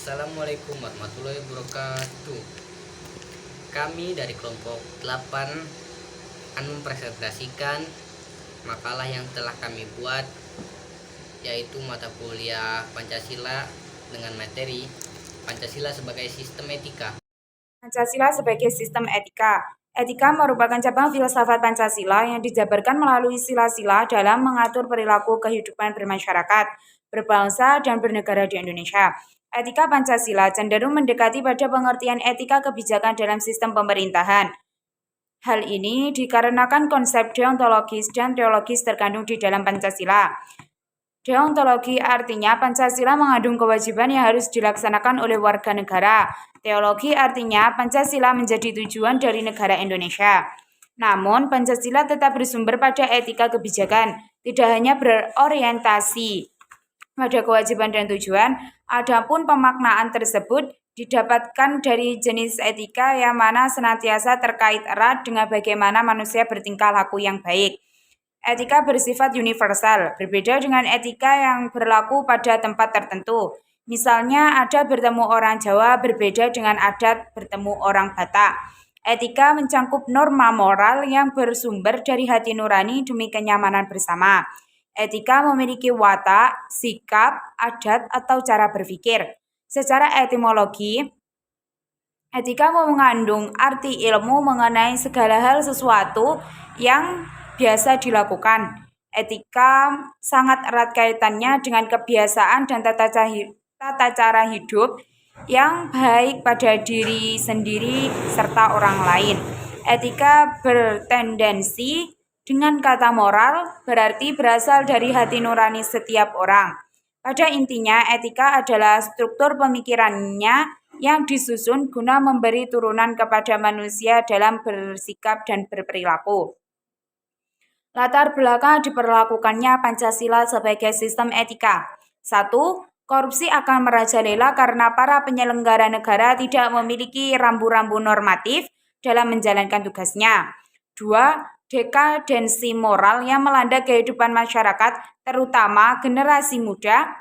Assalamualaikum warahmatullahi wabarakatuh. Kami dari kelompok 8 akan mempresentasikan makalah yang telah kami buat, yaitu mata kuliah Pancasila dengan materi Pancasila sebagai sistem etika. Pancasila sebagai sistem etika. Etika merupakan cabang filsafat Pancasila yang dijabarkan melalui sila-sila dalam mengatur perilaku kehidupan bermasyarakat, berbangsa, dan bernegara di Indonesia. Etika Pancasila cenderung mendekati pada pengertian etika kebijakan dalam sistem pemerintahan. Hal ini dikarenakan konsep deontologis dan teologis terkandung di dalam Pancasila. Deontologi artinya Pancasila mengandung kewajiban yang harus dilaksanakan oleh warga negara. Teologi artinya Pancasila menjadi tujuan dari negara Indonesia. Namun, Pancasila tetap bersumber pada etika kebijakan, tidak hanya berorientasi pada kewajiban dan tujuan. Adapun pemaknaan tersebut didapatkan dari jenis etika yang mana senantiasa terkait erat dengan bagaimana manusia bertingkah laku yang baik. Etika bersifat universal, berbeda dengan etika yang berlaku pada tempat tertentu. Misalnya, adat bertemu orang Jawa berbeda dengan adat bertemu orang Batak. Etika mencangkup norma moral yang bersumber dari hati nurani demi kenyamanan bersama. Etika memiliki watak, sikap, adat, atau cara berpikir. Secara etimologi, etika mengandung arti ilmu mengenai segala hal sesuatu yang biasa dilakukan. Etika sangat erat kaitannya dengan kebiasaan dan tata cara hidup yang baik pada diri sendiri serta orang lain. Etika bertendensi dengan kata moral berarti berasal dari hati nurani setiap orang. Pada intinya, etika adalah struktur pemikirannya yang disusun guna memberi turunan kepada manusia dalam bersikap dan berperilaku. Latar belakang diperlakukannya Pancasila sebagai sistem etika. 1. Korupsi akan merajalela karena para penyelenggara negara tidak memiliki rambu-rambu normatif dalam menjalankan tugasnya. 2. Dekadensi moral yang melanda kehidupan masyarakat, terutama generasi muda,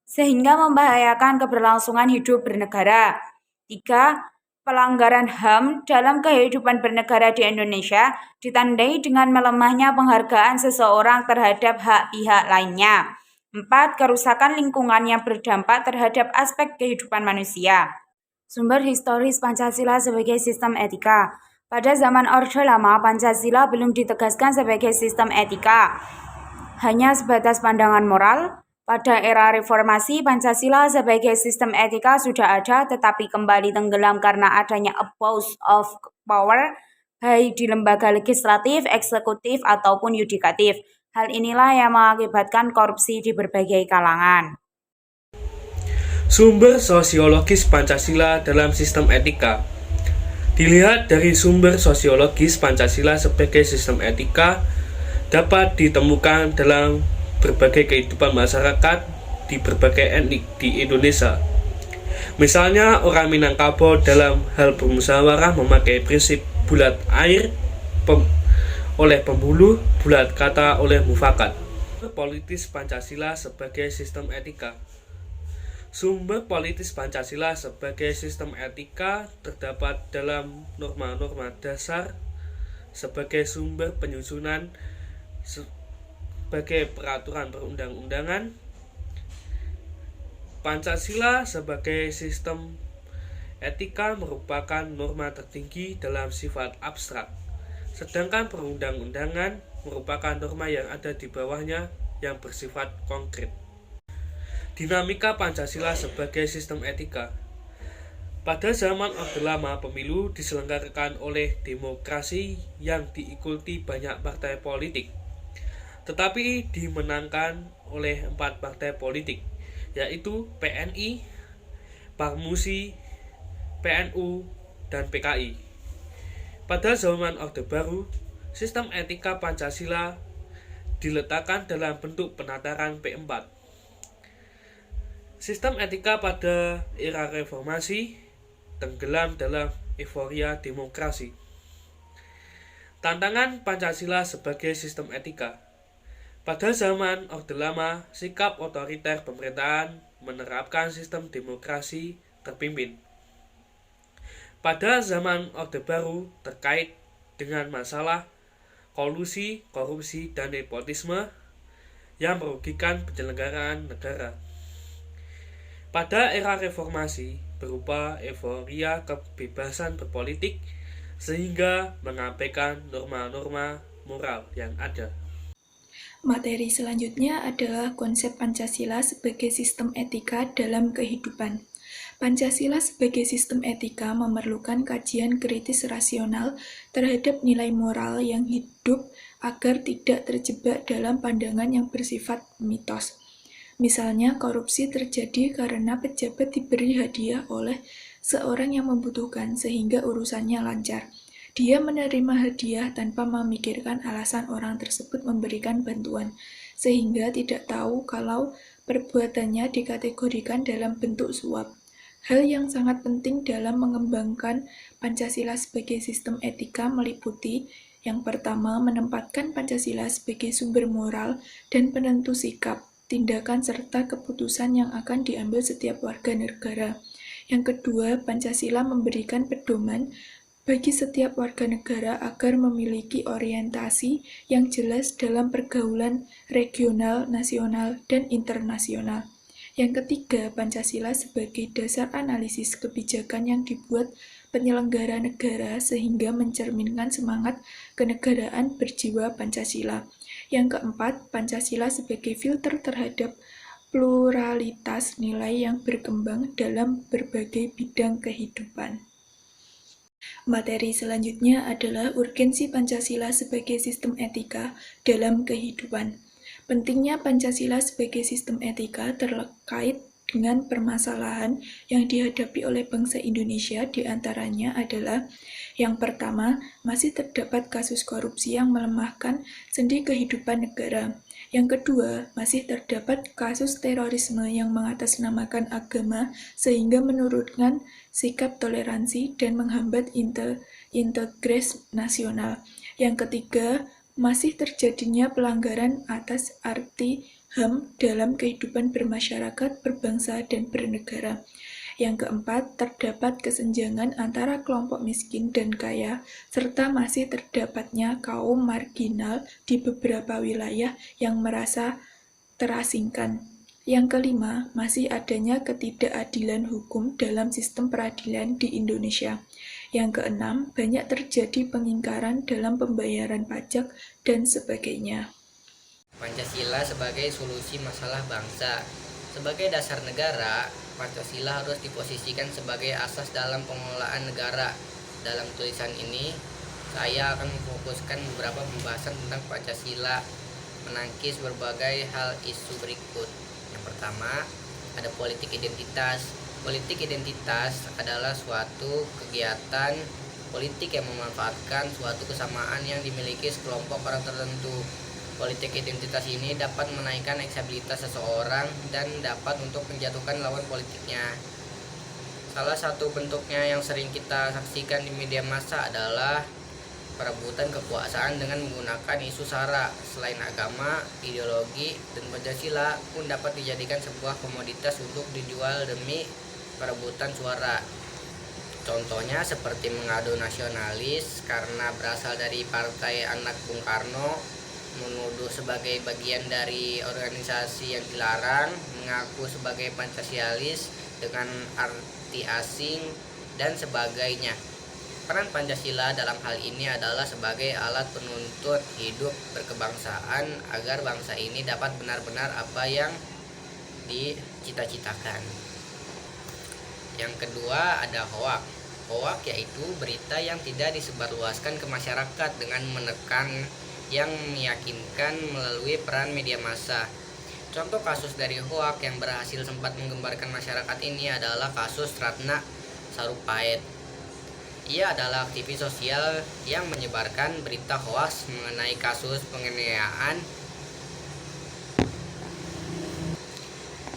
sehingga membahayakan keberlangsungan hidup bernegara. 3. Pelanggaran HAM dalam kehidupan bernegara di Indonesia ditandai dengan melemahnya penghargaan seseorang terhadap hak pihak lainnya. 4. Kerusakan lingkungan yang berdampak terhadap aspek kehidupan manusia. Sumber historis Pancasila sebagai sistem etika. Pada zaman Orde Lama, Pancasila belum ditegaskan sebagai sistem etika, hanya sebatas pandangan moral. Pada era reformasi, Pancasila sebagai sistem etika sudah ada, tetapi kembali tenggelam karena adanya abuse of power, baik di lembaga legislatif, eksekutif, ataupun yudikatif. Hal inilah yang mengakibatkan korupsi di berbagai kalangan. Sumber sosiologis Pancasila dalam sistem etika. Dilihat dari sumber sosiologis Pancasila sebagai sistem etika dapat ditemukan dalam berbagai kehidupan masyarakat di berbagai etnik di Indonesia. Misalnya orang Minangkabau dalam hal bermusyawarah memakai prinsip bulat air oleh pembuluh, bulat kata oleh mufakat. Politis Pancasila sebagai sistem etika. Sumber politis Pancasila sebagai sistem etika terdapat dalam norma-norma dasar sebagai sumber penyusunan sebagai peraturan perundang-undangan. Pancasila sebagai sistem etika merupakan norma tertinggi dalam sifat abstrak, sedangkan perundang-undangan merupakan norma yang ada di bawahnya yang bersifat konkret. Dinamika Pancasila sebagai sistem etika. Pada zaman Orde Lama, pemilu diselenggarakan oleh demokrasi yang diikuti banyak partai politik, tetapi dimenangkan oleh 4 partai politik, yaitu PNI, Parmusi, PNU, dan PKI. Pada zaman Orde Baru, sistem etika Pancasila diletakkan dalam bentuk penataran P4. Sistem etika pada era reformasi tenggelam dalam euforia demokrasi. Tantangan Pancasila sebagai sistem etika. Pada zaman Orde Lama, sikap otoriter pemerintahan menerapkan sistem demokrasi terpimpin. Pada zaman Orde Baru terkait dengan masalah kolusi, korupsi, dan nepotisme yang merugikan penyelenggaraan negara. Pada era reformasi berupa euforia kebebasan berpolitik sehingga mengabaikan norma-norma moral yang ada. Materi selanjutnya adalah konsep Pancasila sebagai sistem etika dalam kehidupan. Pancasila sebagai sistem etika memerlukan kajian kritis rasional terhadap nilai moral yang hidup agar tidak terjebak dalam pandangan yang bersifat mitos. Misalnya, korupsi terjadi karena pejabat diberi hadiah oleh seorang yang membutuhkan sehingga urusannya lancar. Dia menerima hadiah tanpa memikirkan alasan orang tersebut memberikan bantuan, sehingga tidak tahu kalau perbuatannya dikategorikan dalam bentuk suap. Hal yang sangat penting dalam mengembangkan Pancasila sebagai sistem etika meliputi yang pertama, menempatkan Pancasila sebagai sumber moral dan penentu sikap, tindakan, serta keputusan yang akan diambil setiap warga negara. Yang kedua, Pancasila memberikan pedoman bagi setiap warga negara agar memiliki orientasi yang jelas dalam pergaulan regional, nasional, dan internasional. Yang ketiga, Pancasila sebagai dasar analisis kebijakan yang dibuat penyelenggara negara sehingga mencerminkan semangat kenegaraan berjiwa Pancasila. Yang keempat, Pancasila sebagai filter terhadap pluralitas nilai yang berkembang dalam berbagai bidang kehidupan. Materi selanjutnya adalah urgensi Pancasila sebagai sistem etika dalam kehidupan. Pentingnya Pancasila sebagai sistem etika terkait dengan permasalahan yang dihadapi oleh bangsa Indonesia, diantaranya adalah yang pertama, masih terdapat kasus korupsi yang melemahkan sendi kehidupan negara. Yang kedua, masih terdapat kasus terorisme yang mengatasnamakan agama sehingga menurunkan sikap toleransi dan menghambat integritas nasional. Yang ketiga, masih terjadinya pelanggaran atas arti HAM dalam kehidupan bermasyarakat, berbangsa, dan bernegara. Yang keempat, terdapat kesenjangan antara kelompok miskin dan kaya, serta masih terdapatnya kaum marginal di beberapa wilayah yang merasa terasingkan. Yang kelima, masih adanya ketidakadilan hukum dalam sistem peradilan di Indonesia. Yang keenam, banyak terjadi pengingkaran dalam pembayaran pajak dan sebagainya. Pancasila sebagai solusi masalah bangsa. Sebagai dasar negara, Pancasila harus diposisikan sebagai asas dalam pengelolaan negara. Dalam tulisan ini, saya akan memfokuskan beberapa pembahasan tentang Pancasila, menangkis berbagai hal isu berikut. Yang pertama, ada politik identitas. Politik identitas adalah suatu kegiatan politik yang memanfaatkan suatu kesamaan yang dimiliki sekelompok orang tertentu. Politik identitas ini dapat menaikkan elektabilitas seseorang dan dapat untuk menjatuhkan lawan politiknya. Salah satu bentuknya yang sering kita saksikan di media massa adalah perebutan kekuasaan dengan menggunakan isu sara. Selain agama, ideologi, dan Pancasila pun dapat dijadikan sebuah komoditas untuk dijual demi perebutan suara. Contohnya seperti mengadu nasionalis karena berasal dari partai anak Bung Karno, menuduh sebagai bagian dari organisasi yang dilarang, mengaku sebagai Pancasialis dengan arti asing, dan sebagainya. Peran Pancasila dalam hal ini adalah sebagai alat penuntut hidup berkebangsaan agar bangsa ini dapat benar-benar apa yang dicita-citakan. Yang kedua ada hoak. Hoak yaitu berita yang tidak disebarluaskan ke masyarakat dengan menekan yang meyakinkan melalui peran media massa. Contoh kasus dari hoak yang berhasil sempat menggembarkan masyarakat ini adalah kasus Ratna Sarumpait. Ia adalah aktivis sosial yang menyebarkan berita hoaks mengenai kasus penganiayaan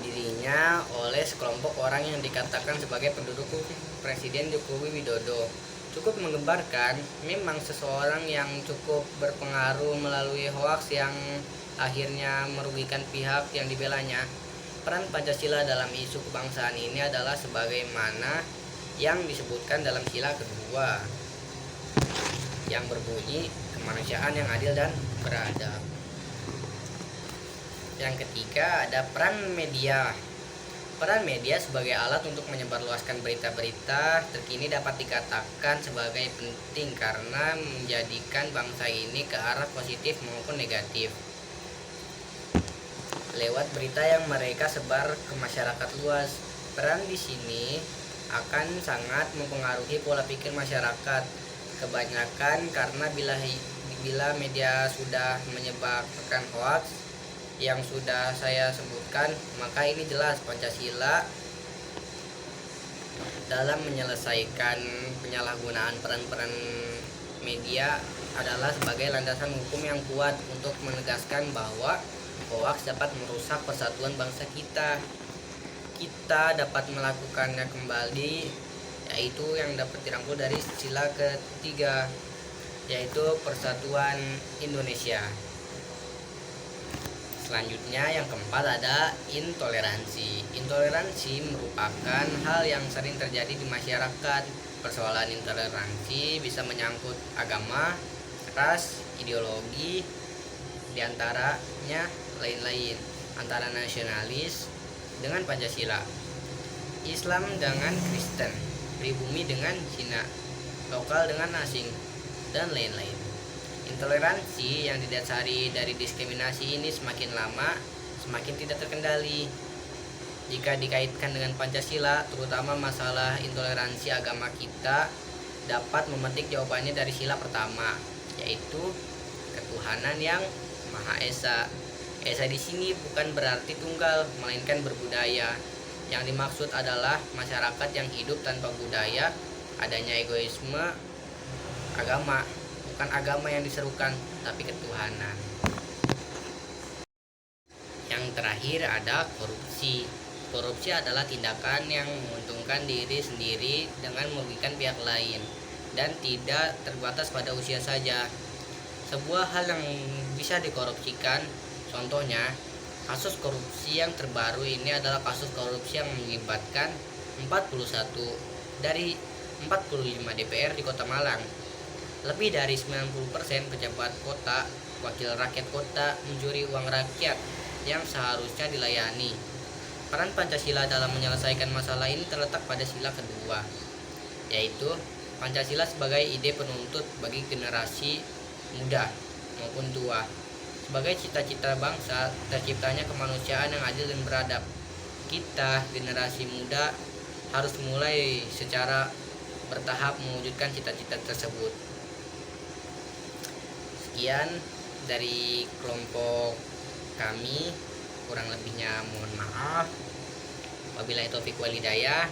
dirinya oleh sekelompok orang yang dikatakan sebagai pendukung Presiden Joko Widodo. Cukup menggembarkan, memang seseorang yang cukup berpengaruh melalui hoaks yang akhirnya merugikan pihak yang dibelanya. peran Pancasila dalam isu kebangsaan ini adalah sebagaimana yang disebutkan dalam sila kedua yang berbunyi kemanusiaan yang adil dan beradab. Yang ketiga ada peran media. Peran media sebagai alat untuk menyebarluaskan berita-berita terkini dapat dikatakan sebagai penting karena menjadikan bangsa ini ke arah positif maupun negatif. Lewat berita yang mereka sebar ke masyarakat luas, peran di sini akan sangat mempengaruhi pola pikir masyarakat. Kebanyakan karena bila media sudah menyebarkan hoaks yang sudah saya sebutkan, maka ini jelas Pancasila dalam menyelesaikan penyalahgunaan peran-peran media adalah sebagai landasan hukum yang kuat untuk menegaskan bahwa hoaks dapat merusak persatuan bangsa kita. Kita dapat melakukannya kembali, yaitu yang dapat dirangkul dari sila ketiga, yaitu Persatuan Indonesia. Selanjutnya yang keempat ada intoleransi. Intoleransi merupakan hal yang sering terjadi di masyarakat. Persoalan intoleransi bisa menyangkut agama, ras, ideologi, diantaranya lain-lain, antara nasionalis dengan Pancasila, Islam dengan Kristen, pribumi dengan Cina, lokal dengan asing, dan lain-lain. Intoleransi yang didasari dari diskriminasi ini semakin lama semakin tidak terkendali. Jika dikaitkan dengan Pancasila, terutama masalah intoleransi agama, kita dapat memetik jawabannya dari sila pertama, yaitu ketuhanan yang Maha Esa. Esa di sini bukan berarti tunggal, melainkan berbudaya. Yang dimaksud adalah masyarakat yang hidup tanpa budaya, adanya egoisme agama. Bukan agama yang diserukan, tapi ketuhanan. Yang terakhir ada korupsi. Korupsi adalah tindakan yang menguntungkan diri sendiri dengan merugikan pihak lain dan tidak terbatas pada usia saja. Sebuah hal yang bisa dikorupsikan, contohnya kasus korupsi yang terbaru ini adalah kasus korupsi yang melibatkan 41 dari 45 DPR di Kota Malang. Lebih dari 90% pejabat kota, wakil rakyat kota mencuri uang rakyat yang seharusnya dilayani. Peran Pancasila dalam menyelesaikan masalah ini terletak pada sila kedua, yaitu Pancasila sebagai ide penuntut bagi generasi muda maupun tua. Sebagai cita-cita bangsa, terciptanya kemanusiaan yang adil dan beradab. Kita, generasi muda, harus mulai secara bertahap mewujudkan cita-cita tersebut. Sekian dari kelompok kami, kurang lebihnya mohon maaf. Wabillahi taufik wal hidayah.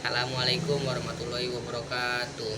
Assalamualaikum warahmatullahi wabarakatuh.